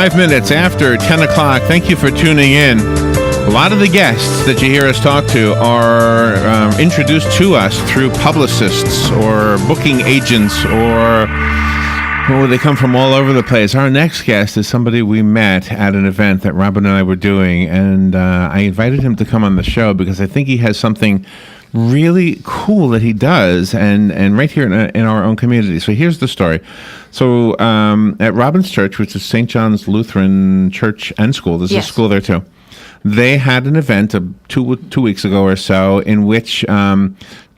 5 minutes after 10 o'clock. Thank you for tuning in. A lot of the guests that you hear us talk to are introduced to us through publicists or booking agents or they come from all over the place. Our next guest is somebody we met at an event that Robin and I were doing, and I invited him to come on the show because I think he has something really cool that he does, and right here in our own community. So here's the story. So at Robin's church, which is St. John's Lutheran Church and School, there's a school there too. They had an event 2 weeks ago or so in which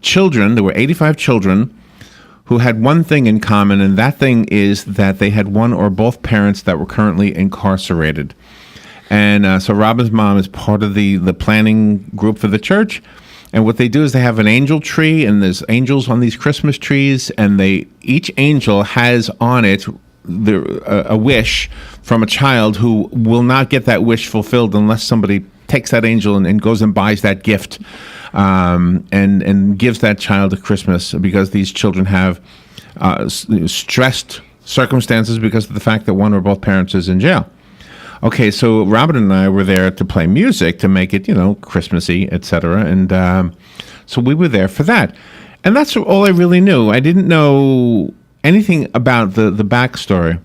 children, there were 85 children, who had one thing in common, and that thing is that they had one or both parents that were currently incarcerated. And so Robin's mom is part of the planning group for the church. And what they do is they have an angel tree, and there's angels on these Christmas trees, and each angel has on it a wish from a child who will not get that wish fulfilled unless somebody takes that angel and goes and buys that gift and gives that child a Christmas, because these children have stressed circumstances because of the fact that one or both parents is in jail. Okay, so Robin and I were there to play music to make it, Christmassy, etc. And so we were there for that. And that's all I really knew. I didn't know anything about the backstory.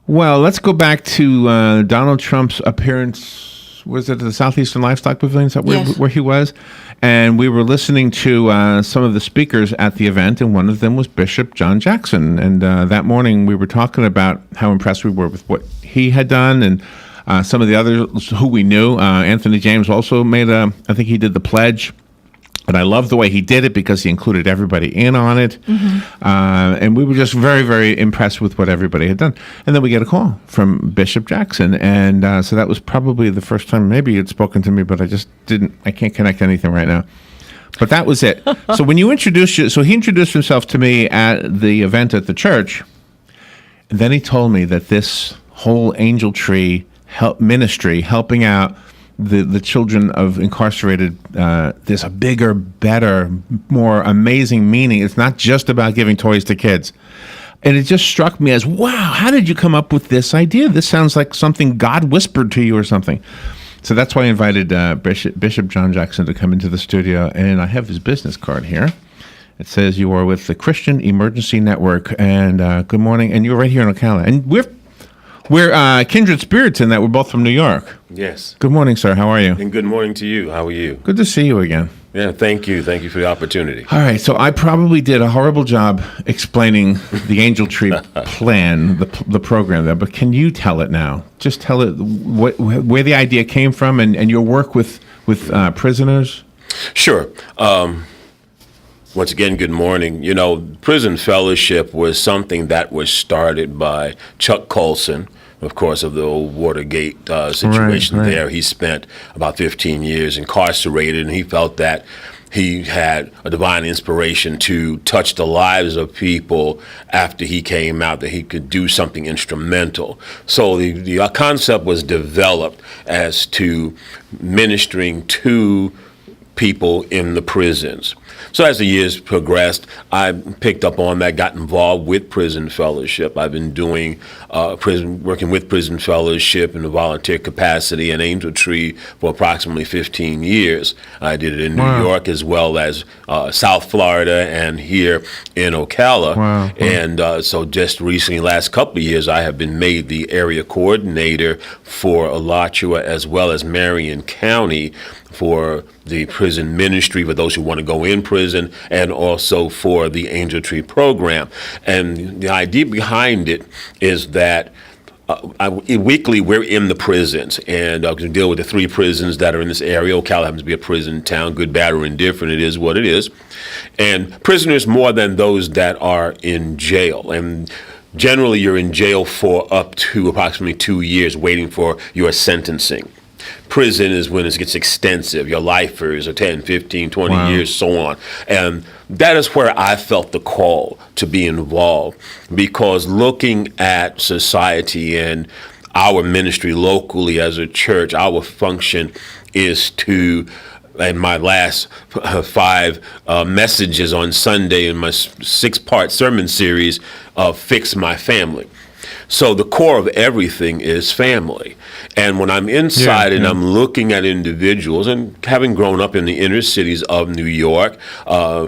Well, let's go back to Donald Trump's appearance. Was it the Southeastern Livestock Pavilion? Is that where he was? And we were listening to some of the speakers at the event, and one of them was Bishop John Jackson. And that morning we were talking about how impressed we were with what he had done, and some of the others who we knew. Anthony James also I think he did the pledge. And I love the way he did it because he included everybody in on it. Mm-hmm. And we were just very, very impressed with what everybody had done. And then we get a call from Bishop Jackson. And so that was probably the first time maybe you'd spoken to me, but I can't connect anything right now. But that was it. So when he introduced himself to me at the event at the church. And then he told me that this whole Angel Tree ministry, helping out the children of incarcerated, there's a bigger, better, more amazing meaning. It's not just about giving toys to kids. And it just struck me as, wow, how did you come up with this idea? This sounds like something God whispered to you or something. So that's why I invited Bishop John Jackson to come into the studio. And I have his business card here. It says you are with the Christian Emergency Network. And good morning. And you're right here in Ocala. And we're kindred spirits in that we're both from New York. Yes. Good morning, sir. How are you? And good morning to you. How are you? Good to see you again. Yeah, thank you. Thank you for the opportunity. All right, so I probably did a horrible job explaining the Angel Tree plan, the program there, but can you tell it now? Just tell it where the idea came from and your work with prisoners? Sure. Once again, good morning. Prison Fellowship was something that was started by Chuck Colson, of course, of the old Watergate situation right. there. He spent about 15 years incarcerated, and he felt that he had a divine inspiration to touch the lives of people after he came out, that he could do something instrumental. So the concept was developed as to ministering to people in the prisons. So as the years progressed, I picked up on that, got involved with Prison Fellowship. I've been doing working with Prison Fellowship in a volunteer capacity and Angel Tree for approximately 15 years. I did it in New York as well as South Florida and here in Ocala. Wow. And so just recently, last couple of years, I have been made the area coordinator for Alachua as well as Marion County for the prison ministry for those who want to go in prison, and also for the Angel Tree program. And the idea behind it is that weekly we're in the prisons, and we deal with the 3 prisons that are in this area. Ocala happens to be a prison town, good, bad, or indifferent. It is what it is. And prisoners more than those that are in jail. And generally you're in jail for up to approximately 2 years waiting for your sentencing. Prison is when it gets extensive. Your lifers are 10, 15, 20 years, so on. And that is where I felt the call to be involved, because looking at society and our ministry locally as a church, our function is to, in my last 5 messages on Sunday in my 6-part sermon series, fix my family. So the core of everything is family. And when I'm inside and I'm looking at individuals, and having grown up in the inner cities of New York,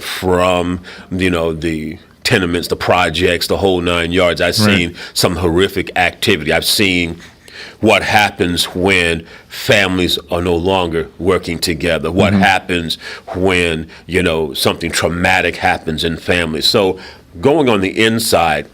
from, the tenements, the projects, the whole 9 yards, I've seen some horrific activity. I've seen what happens when families are no longer working together, what happens when, something traumatic happens in families. So going on the inside,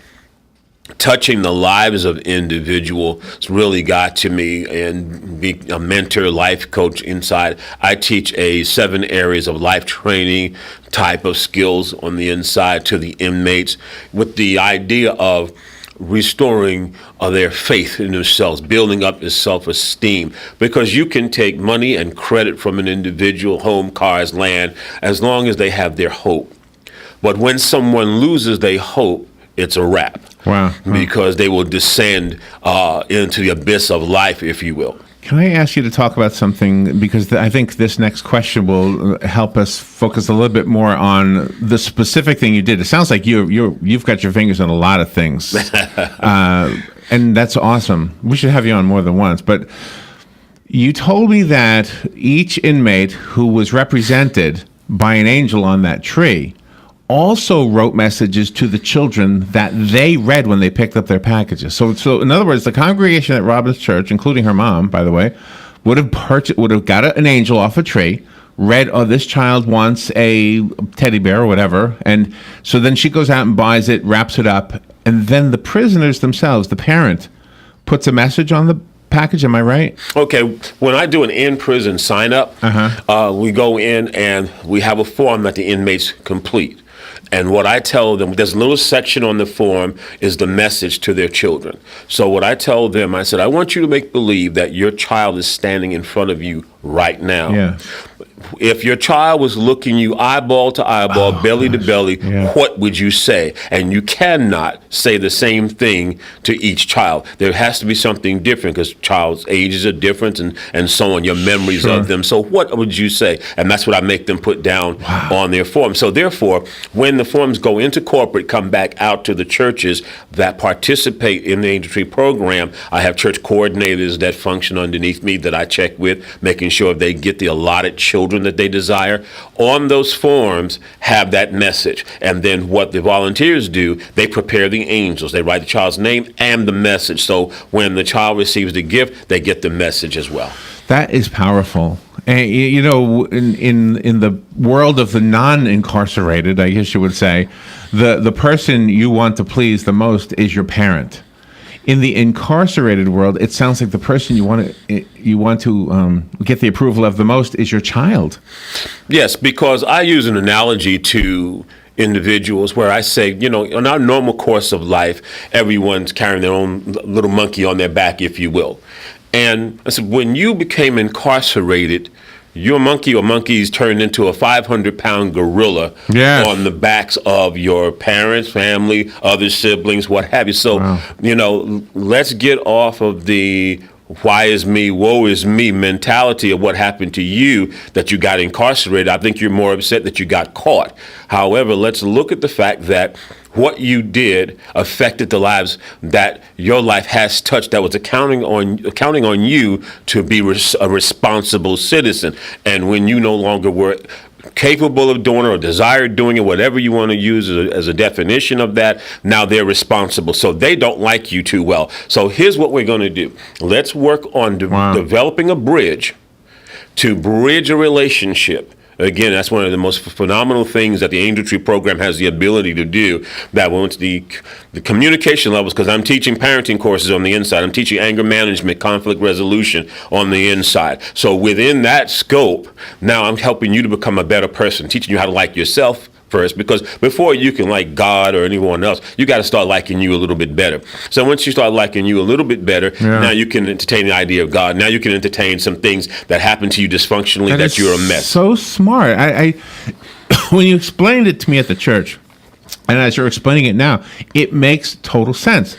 touching the lives of individuals really got to me, and be a mentor, life coach inside. I teach a 7 areas of life training type of skills on the inside to the inmates, with the idea of restoring their faith in themselves, building up their self-esteem, because you can take money and credit from an individual, home, cars, land, as long as they have their hope. But when someone loses their hope, it's a wrap. Wow. Because they will descend into the abyss of life, if you will. Can I ask you to talk about something, because I think this next question will help us focus a little bit more on the specific thing you did. It sounds like you've got your fingers in a lot of things, and that's awesome. We should have you on more than once. But you told me that each inmate who was represented by an angel on that tree also wrote messages to the children that they read when they picked up their packages. So in other words, the congregation at Robin's church, including her mom, by the way, would have got an angel off a tree, read, "Oh, this child wants a teddy bear," or whatever, and so then she goes out and buys it, wraps it up, and then the prisoners themselves, the parent, puts a message on the package. Am I right? Okay. When I do an in-prison sign-up, we go in and we have a form that the inmates complete. And what I tell them, there's a little section on the form, is the message to their children. So what I tell them, I said, I want you to make believe that your child is standing in front of you right now. Yeah. If your child was looking you eyeball to eyeball, belly to belly, what would you say? And you cannot say the same thing to each child. There has to be something different, because child's ages are different, and so on, your memories of them. So what would you say? And that's what I make them put down on their form. So therefore, when the forms go into corporate, come back out to the churches that participate in the Angel Tree program, I have church coordinators that function underneath me that I check with, making sure they get the allotted children that they desire. On those forms have that message. And then what the volunteers do, they prepare the angels. They write the child's name and the message. So when the child receives the gift, they get the message as well. That is powerful. And, in the world of the non-incarcerated, I guess you would say, the person you want to please the most is your parent. In the incarcerated world, it sounds like the person you want to get the approval of the most is your child. Yes, because I use an analogy to individuals where I say, in our normal course of life, everyone's carrying their own little monkey on their back, if you will. And I said, when you became incarcerated, your monkey or monkeys turned into a 500-pound gorilla on the backs of your parents, family, other siblings, what have you. So, let's get off of the why is me, woe is me mentality of what happened to you, that you got incarcerated. I think you're more upset that you got caught. However, let's look at the fact that what you did affected the lives that your life has touched, that was counting on you to be a responsible citizen. And when you no longer were capable of doing it or desired doing it, whatever you want to use as a definition of that, now they're responsible. So they don't like you too well. So here's what we're going to do. Let's work on developing a bridge to bridge a relationship. Again, that's one of the most phenomenal things that the Angel Tree program has the ability to do, that once the communication levels, because I'm teaching parenting courses on the inside, I'm teaching anger management, conflict resolution on the inside. So within that scope, now I'm helping you to become a better person, teaching you how to like yourself first, because before you can like God or anyone else, you got to start liking you a little bit better. So once you start liking you a little bit better, now you can entertain the idea of God. Now you can entertain some things that happen to you dysfunctionally, that you're a mess. So smart. I when you explained it to me at the church, and as you're explaining it now, it makes total sense.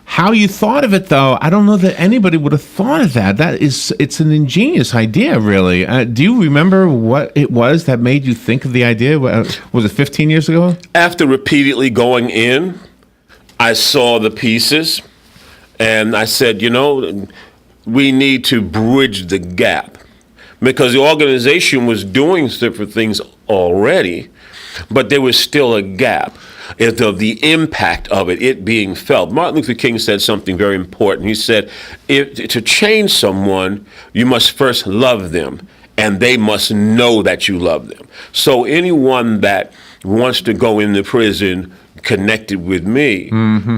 How you thought of it, though, I don't know that anybody would have thought of that. It's an ingenious idea, really. Do you remember what it was that made you think of the idea? Was it 15 years ago? After repeatedly going in, I saw the pieces. And I said, we need to bridge the gap because the organization was doing different things already, but there was still a gap of the impact of it being felt. Martin Luther King said something very important. He said, to change someone, you must first love them, and they must know that you love them. So anyone that wants to go into prison connected with me,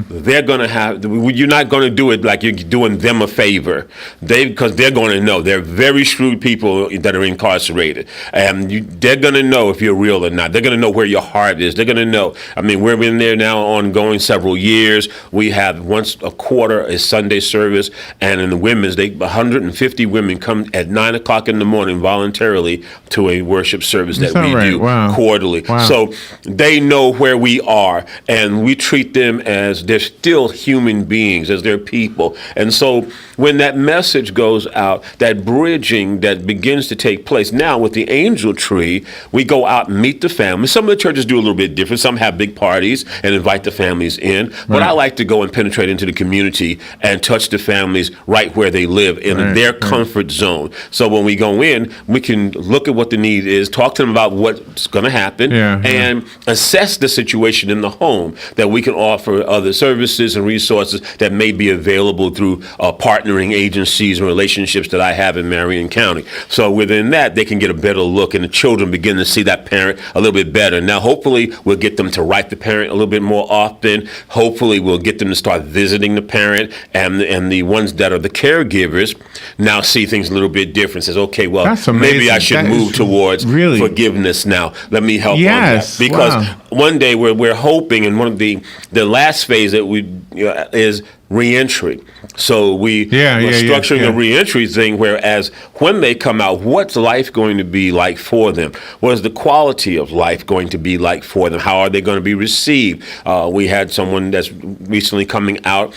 they're going to have, you're not going to do it like you're doing them a favor. Because they're going to know. They're very shrewd people that are incarcerated. And they're going to know if you're real or not. They're going to know where your heart is. They're going to know. I mean, we're in there now ongoing several years. We have once a quarter a Sunday service. And in the women's, 150 women come at 9 o'clock in the morning voluntarily to a worship service that we do quarterly. Wow. So they know where we are. And we treat them as they're still human beings, as they're people. And so when that message goes out, that bridging that begins to take place. Now with the Angel Tree, we go out and meet the families. Some of the churches do a little bit different. Some have big parties and invite the families in. But I like to go and penetrate into the community and touch the families right where they live in their comfort zone. So when we go in, we can look at what the need is, talk to them about what's going to happen, and assess the situation in the home that we can offer other services and resources that may be available through partnering agencies and relationships that I have in Marion County. So within that, they can get a better look, and the children begin to see that parent a little bit better. Now, hopefully, we'll get them to write the parent a little bit more often. Hopefully, we'll get them to start visiting the parent, and the ones that are the caregivers now see things a little bit different. Says, okay, well, maybe I should move towards forgiveness now. Let me help on that. Because one day we're hoping, and one of the last phase that we is reentry. So we're structuring a reentry thing, whereas when they come out, what's life going to be like for them? What is the quality of life going to be like for them? How are they going to be received? We had someone that's recently coming out.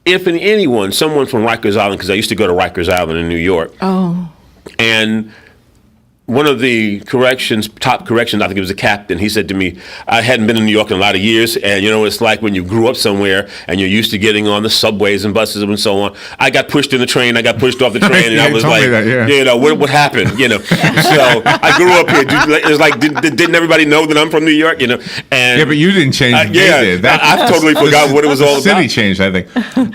If anyone, someone from Rikers Island, because I used to go to Rikers Island in New York. Oh. And one of the top corrections, I think it was the captain, he said to me, I hadn't been in New York in a lot of years, and it's like when you grew up somewhere and you're used to getting on the subways and buses and so on. I got pushed in the train, I got pushed off the train, and I was like, what happened? So I grew up here. It was like, didn't everybody know that I'm from New York? And but you didn't change. I totally forgot what it was all about. The city changed, I think.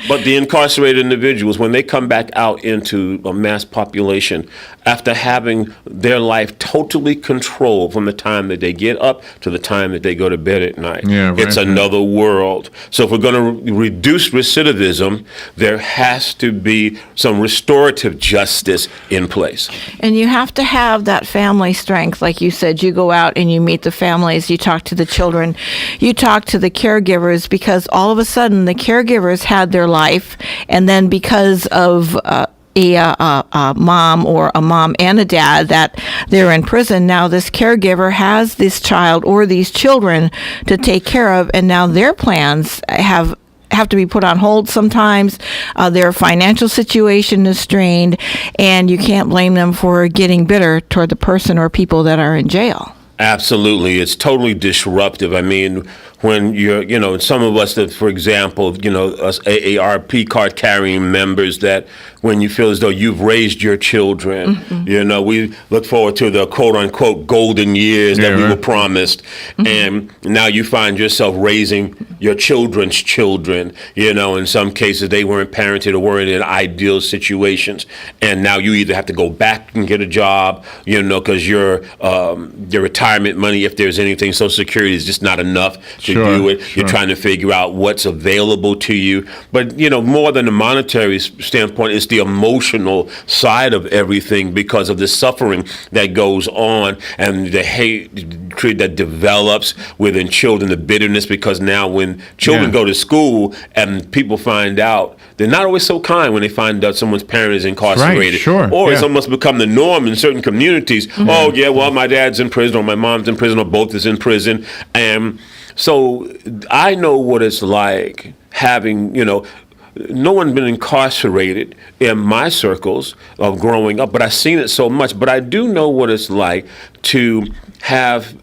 But the incarcerated individuals, when they come back out into a mass population, after having their life totally controlled from the time that they get up to the time that they go to bed at night. It's another world. So if we're going to reduce recidivism, there has to be some restorative justice in place. And you have to have that family strength. Like you said, you go out and you meet the families, you talk to the children, you talk to the caregivers, because all of a sudden the caregivers had their life, and then because of a mom or a mom and a dad that they're in prison, now this caregiver has this child or these children to take care of, and now their plans have to be put on hold sometimes. Their financial situation is strained, and you can't blame them for getting bitter toward the person or people that are in jail. Absolutely. It's totally disruptive. I mean, when you're, some of us that, for example, us AARP card carrying members, that when you feel as though you've raised your children, we look forward to the quote unquote golden years that we were promised. And now you find yourself raising your children's children. In some cases they weren't parented or weren't in ideal situations. And now you either have to go back and get a job, because your retirement money, if there's anything, Social Security is just not enough to do it. You're trying to figure out what's available to you. But, more than the monetary standpoint, it's the emotional side of everything, because of the suffering that goes on and the hatred that develops within children, the bitterness, because now when children go to school and people find out, they're not always so kind when they find out someone's parent is incarcerated. Or it's almost become the norm in certain communities. Oh, yeah, well, my dad's in prison, or my mom's in prison, or both is in prison. And so I know what it's like having, no one's been incarcerated in my circles of growing up, but I've seen it so much. But I do know what it's like to have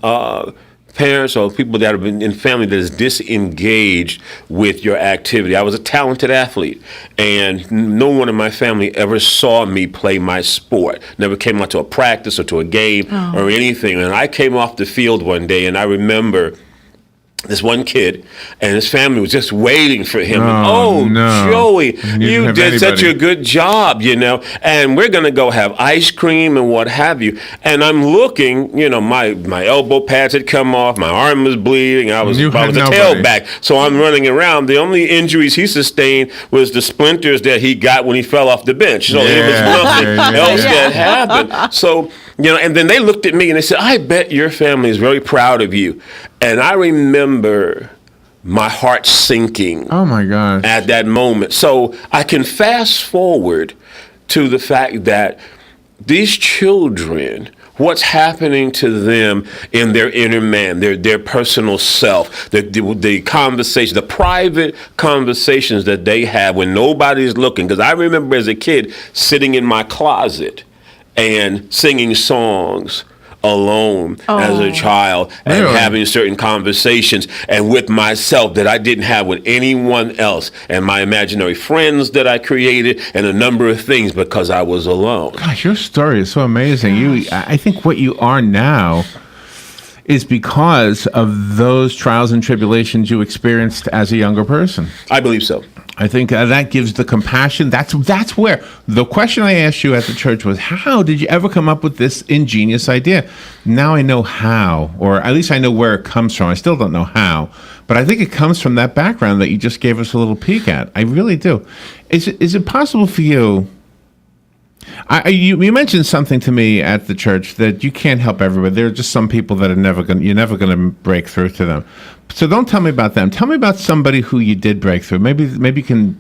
parents or people that have been in family that is disengaged with your activity. I was a talented athlete, and no one in my family ever saw me play my sport. Never came out to a practice or to a game or anything. And I came off the field one day, and I remember this one kid and his family was just waiting for him. Oh, no. Joey, didn't you have did such a anybody. good job, and we're going to go have ice cream and what have you. And I'm looking, my elbow pads had come off, my arm was bleeding, I was a had nobody. tailback. So I'm running around. The only injuries he sustained was the splinters that he got when he fell off the bench. So there was nothing else that happened. So, and then they looked at me and they said, I bet your family is very proud of you. And I remember my heart sinking Oh my gosh. at that moment. So I can fast forward to the fact that these children, what's happening to them in their inner man, their personal self, the conversation, the private conversations that they have when nobody's looking. Because I remember as a kid sitting in my closet and singing songs alone as a child and Really? having certain conversations and with myself that I didn't have with anyone else, and my imaginary friends that I created, and a number of things because I was alone. Gosh, your story is so amazing. I think what you are now is because of those trials and tribulations you experienced as a younger person. I believe so. I think that gives the compassion. That's where the question I asked you at the church was, how did you ever come up with this ingenious idea? Now I know how, or at least I know where it comes from. I still don't know how, but I think it comes from that background that you just gave us a little peek at. I really do. Is it possible for you? You mentioned something to me at the church that you can't help everybody. There are just some people that you're never going to break through to them. So don't tell me about them. Tell me about somebody who you did break through. Maybe you can.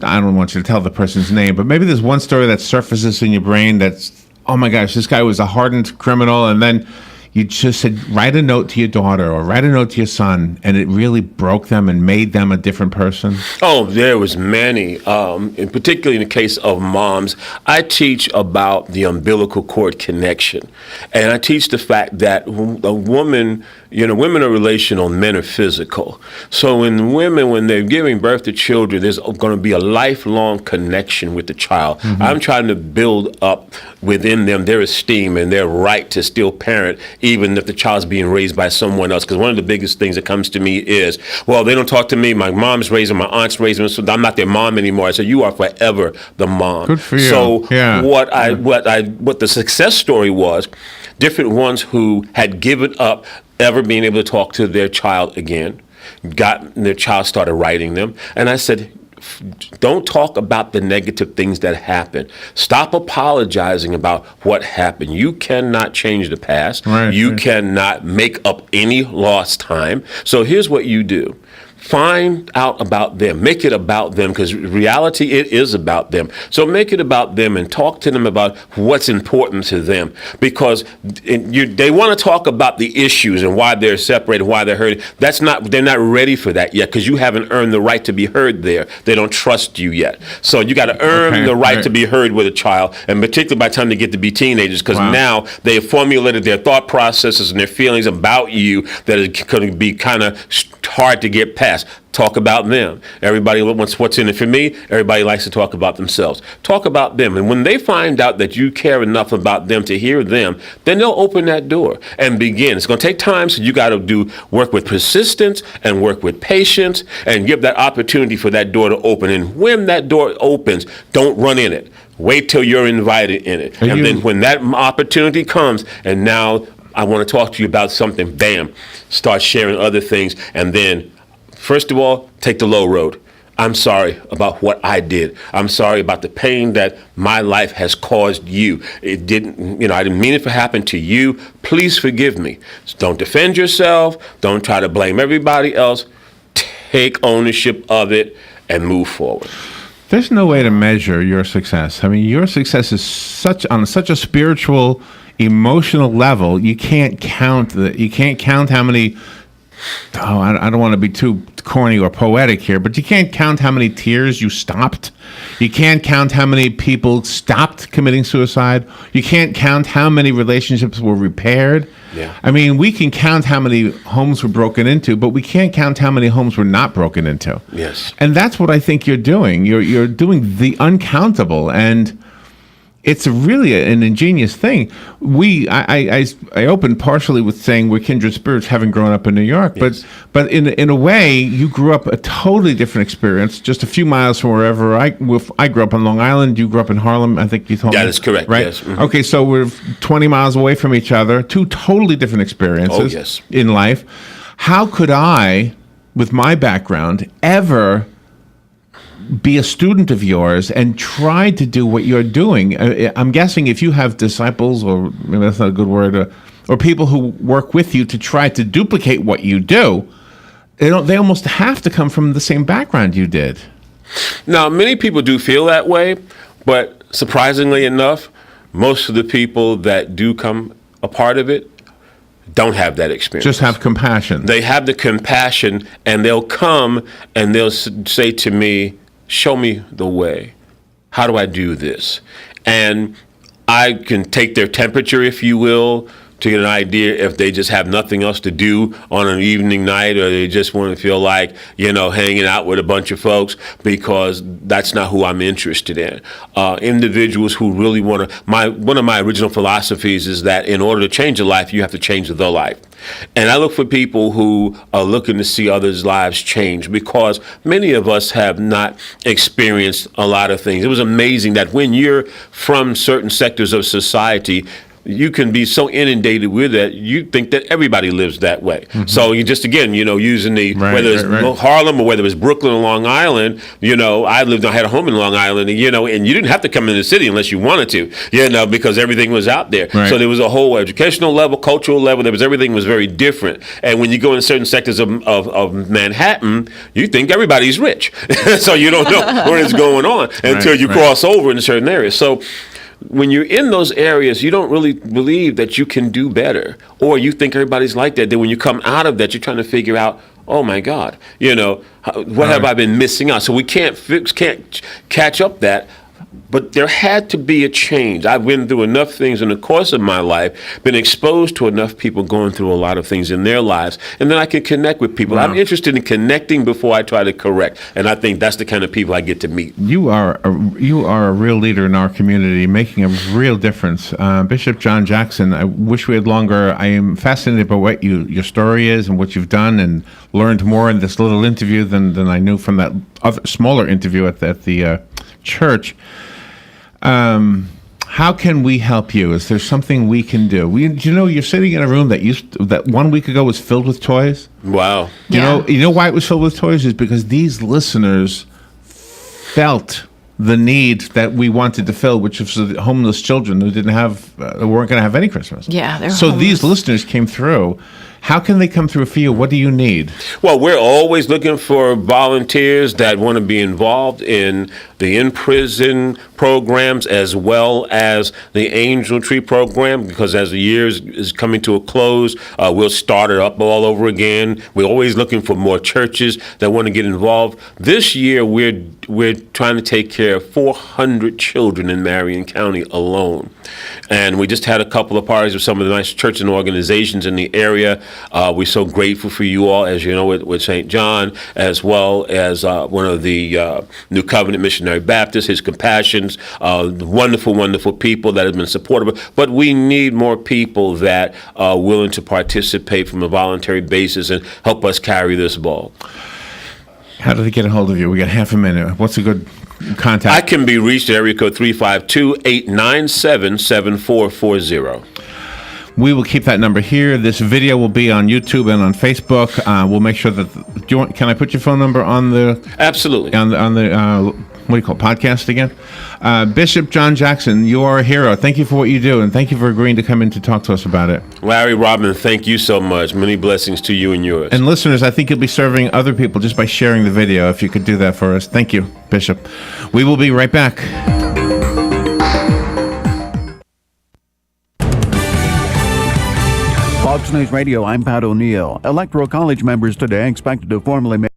I don't want you to tell the person's name, but maybe there's one story that surfaces in your brain that's, oh my gosh, this guy was a hardened criminal, and then you just said, write a note to your daughter or write a note to your son, and it really broke them and made them a different person? Oh, there was many. In particularly in the case of moms, I teach about the umbilical cord connection. And I teach the fact that a woman, women are relational, men are physical. So when they're giving birth to children, there's going to be a lifelong connection with the child. Mm-hmm. I'm trying to build up within them their esteem and their right to still parent, even if the child's being raised by someone else. Because one of the biggest things that comes to me is, well, they don't talk to me. My mom's raising, my aunt's raising, so I'm not their mom anymore. I said, you are forever the mom. Good for you. So Yeah. what the success story was, different ones who had given up ever being able to talk to their child again, their child started writing them. And I said, don't talk about the negative things that happen. Stop apologizing about what happened. You cannot change the past. Right, you right. cannot make up any lost time. So here's what you do. Find out about them. Make it about them, because reality, it is about them. So make it about them and talk to them about what's important to them, because they want to talk about the issues and why they're separated, why they're hurting. They're not ready for that yet, because you haven't earned the right to be heard there. They don't trust you yet. So you got to earn the right to be heard with a child, and particularly by the time they get to be teenagers, because now they have formulated their thought processes and their feelings about you that is going to be kind of hard to get past. Talk about them. Everybody wants what's in it for me. Everybody likes to talk about themselves. Talk about them. And when they find out that you care enough about them to hear them, then they'll open that door and begin. It's going to take time, so you got to work with persistence and work with patience and give that opportunity for that door to open. And when that door opens, don't run in it. Wait till you're invited in it. Then when that opportunity comes, and now I want to talk to you about something, bam, start sharing other things. And then, first of all, take the low road. I'm sorry about what I did. I'm sorry about the pain that my life has caused you. I didn't mean it to happen to you. Please forgive me. Don't defend yourself. Don't try to blame everybody else. Take ownership of it and move forward. There's no way to measure your success. I mean, your success is on such a spiritual, emotional level. You can't count how many I don't want to be too corny or poetic here, but you can't count how many tears you stopped. You can't count how many people stopped committing suicide. You can't count how many relationships were repaired. Yeah. I mean, we can count how many homes were broken into, but we can't count how many homes were not broken into. Yes. And that's what I think you're doing. You're doing the uncountable, and it's really an ingenious thing. I opened partially with saying we're kindred spirits, having grown up in New York, Yes. but in a way, you grew up a totally different experience, just a few miles from wherever I grew up on Long Island. You grew up in Harlem, I think you told me. That is correct, right? yes. Mhm. Okay, so we're 20 miles away from each other, two totally different experiences Oh, yes. in life. How could I, with my background, ever be a student of yours and try to do what you're doing? I'm guessing if you have disciples, or maybe that's not a good word, or people who work with you to try to duplicate what you do, they almost have to come from the same background you did. Now, many people do feel that way, but surprisingly enough, most of the people that do come a part of it don't have that experience. Just have compassion. They have the compassion, and they'll come and they'll say to me, show me the way. How do I do this? And I can take their temperature, if you will, to get an idea if they just have nothing else to do on an evening night, or they just want to feel like, hanging out with a bunch of folks, because that's not who I'm interested in. Individuals who really want to, one of my original philosophies is that in order to change a life, you have to change the life. And I look for people who are looking to see others' lives change, because many of us have not experienced a lot of things. It was amazing that when you're from certain sectors of society, you can be so inundated with it, you think that everybody lives that way. Mm-hmm. So you just, again, using whether it's Harlem or whether it's Brooklyn or Long Island, I had a home in Long Island, and you didn't have to come in the city unless you wanted to, because everything was out there. Right. So there was a whole educational level, cultural level, everything was very different. And when you go in certain sectors of Manhattan, you think everybody's rich. So you don't know what is going on until you cross over in certain areas. So when you're in those areas, you don't really believe that you can do better, or you think everybody's like that. Then when you come out of that, you're trying to figure out, oh my God, what have I been missing out? So we can't catch up that. But there had to be a change. I've been through enough things in the course of my life, been exposed to enough people going through a lot of things in their lives, and then I can connect with people. Wow. I'm interested in connecting before I try to correct, and I think that's the kind of people I get to meet. You are a real leader in our community, making a real difference. Bishop John Jackson, I wish we had longer. I am fascinated by what your story is and what you've done, and learned more in this little interview than I knew from that other smaller interview at the church. How can we help you? Is there something we can do? You're sitting in a room that 1 week ago was filled with toys. Wow. You know why it was filled with toys is because these listeners felt the need that we wanted to fill, which was the homeless children who weren't going to have any Christmas. Yeah, they're so homeless. These listeners came through. How can they come through for you? What do you need? Well, we're always looking for volunteers that want to be involved in the in-prison programs as well as the Angel Tree program, because as the year is coming to a close, we'll start it up all over again. We're always looking for more churches that want to get involved. This year, we're trying to take care of 400 children in Marion County alone. And we just had a couple of parties with some of the nice churches and organizations in the area. We're so grateful for you all, as you know, with St. John, as well as one of the New Covenant Missionary Baptists, His Compassions, wonderful, wonderful people that have been supportive. But we need more people that are willing to participate from a voluntary basis and help us carry this ball. How do they get a hold of you? We got half a minute. What's a good contact? I can be reached at area code 352-897-7440. We will keep that number here. This video will be on YouTube and on Facebook. We'll make sure that. Can I put your phone number on the? Absolutely. On the what do you call it, podcast again? Bishop John Jackson, you are a hero. Thank you for what you do, and thank you for agreeing to come in to talk to us about it. Larry Robin, thank you so much. Many blessings to you and yours. And listeners, I think you'll be serving other people just by sharing the video. If you could do that for us, thank you, Bishop. We will be right back. Fox News Radio, I'm Pat O'Neill. Electoral College members today expected to formally make